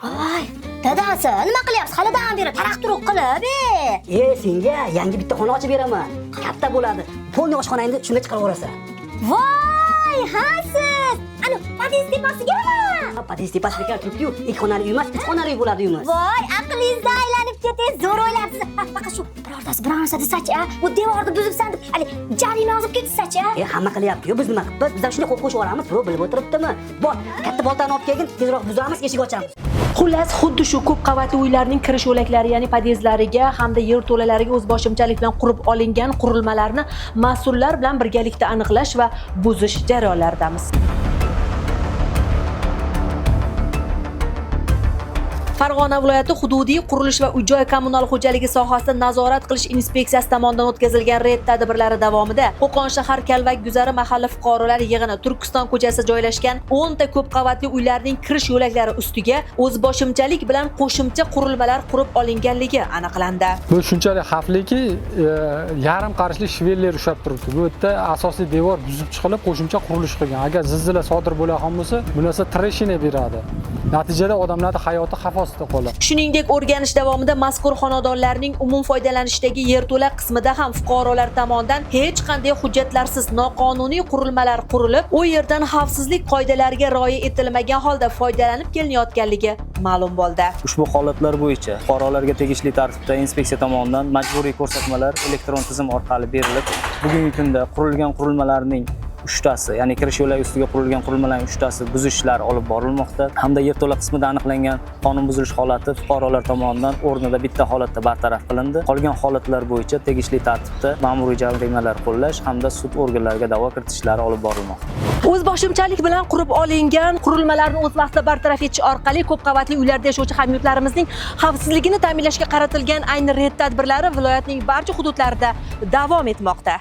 Voy, dadasi, nima qilyapsiz? Halidan beri taraq-turuq qilib, Senga yangi bitta xona ochib beraman. Katta bo'ladi. Polni oshxonangni shunga chiqarib olasan. Voy, ha siz. Ana, podest tepasigami? Podest tepasiga turibdi-yu, ikki xonali uy emas, uch xonali uy bo'ladi uyimiz. Voy, aqlingizda aylanib ketingiz, zo'r o'ylabsiz. Faqat shu birortasi bir narsa desachi, bu devorni buzibsan deb, hali jarima yozib ketsachi. Hamma qilyapti-yu, biz nima qilib? Bizlar shunday qo'shib olamiz, birov bilib o'tiribdimi? Bor, katta boltani olib kelgin, tezroq buzamiz, eshik ochamiz. Xullas, xuddi shu ko'p qavatli uylarning kirish yo'laklari, ya'ni podyezdlariga hamda yerto'lalariga o'zboshimchalik bilan qurib olingan qurilmalarni mas'ullar bilan birgalikda aniqlash va buzish jarayonlaridamiz. Farg'ona viloyati hududiy qurilish va uy-joy kommunal xo'jaligi sohasida nazorat qilish inspeksiyasi tomonidan o'tkazilgan reyd tadbirlari davomida Qo'qon shahar Kalvak guzari mahalla fuqarolar yig'ini Turkiston ko'chasida joylashgan 10 ta ko'p qavatli uylarning kirish yo'laklari ustiga o'zboshimchalik bilan qo'shimcha qurilmalar qurib olinganligi aniqlandi. Bu shunchalik xavfliki, yarim qarishli shveller ushlab turibdi. Bu yerda asosiy devor buzib chiqilib, qo'shimcha qurilish qilgan. Agar zilzila sodir bo'layotgan bo'lsa, bu narsa treshina beradi. Natijada odamlarning hayoti xavf ostida qoladi. Shuningdek, o'rganish davomida mazkur xonadonlarning umum foydalanishdagi yerto'la qismida ham fuqarolar tomonidan hech qanday hujjatlarsiz noqonuniy qurilmalar qurilib, u yerdan xavfsizlik qoidalariga rioya etilmagan holda foydalanib kelinayotganligi ma'lum bo'ldi. Ushbu holatlar bo'yicha fuqarolarga tegishli tartibda inspeksiya tomonidan majburiy ko'rsatmalar elektron tizim orqali berilib, bugungi kunda qurilgan qurilmalarning 3 tasi, ya'ni kirish yo'lagi ustiga qurilgan qurilmalarning 3 tasi buzish ishlari olib borilmoqda. Hamda yerto'la qismida aniqlangan qonun buzilish holati fuqarolar tomonidan o'rnida bitta holatda bartaraf qilindi. Qolgan holatlar bo'yicha tegishli tartibda ma'muriy jarimalar qo'llash hamda sud organlariga da'vo kiritish ishlari olib borilmoqda. O'zboshimchalik bilan qurib olingan qurilmalarni o'z vaqtida bartaraf etish orqali ko'p qavatli uylarda yashovchi hamyurtlarimizning xavfsizligini ta'minlashga qaratilgan ayni reyd tadbirlari viloyatning barcha hududlarida davom etmoqda.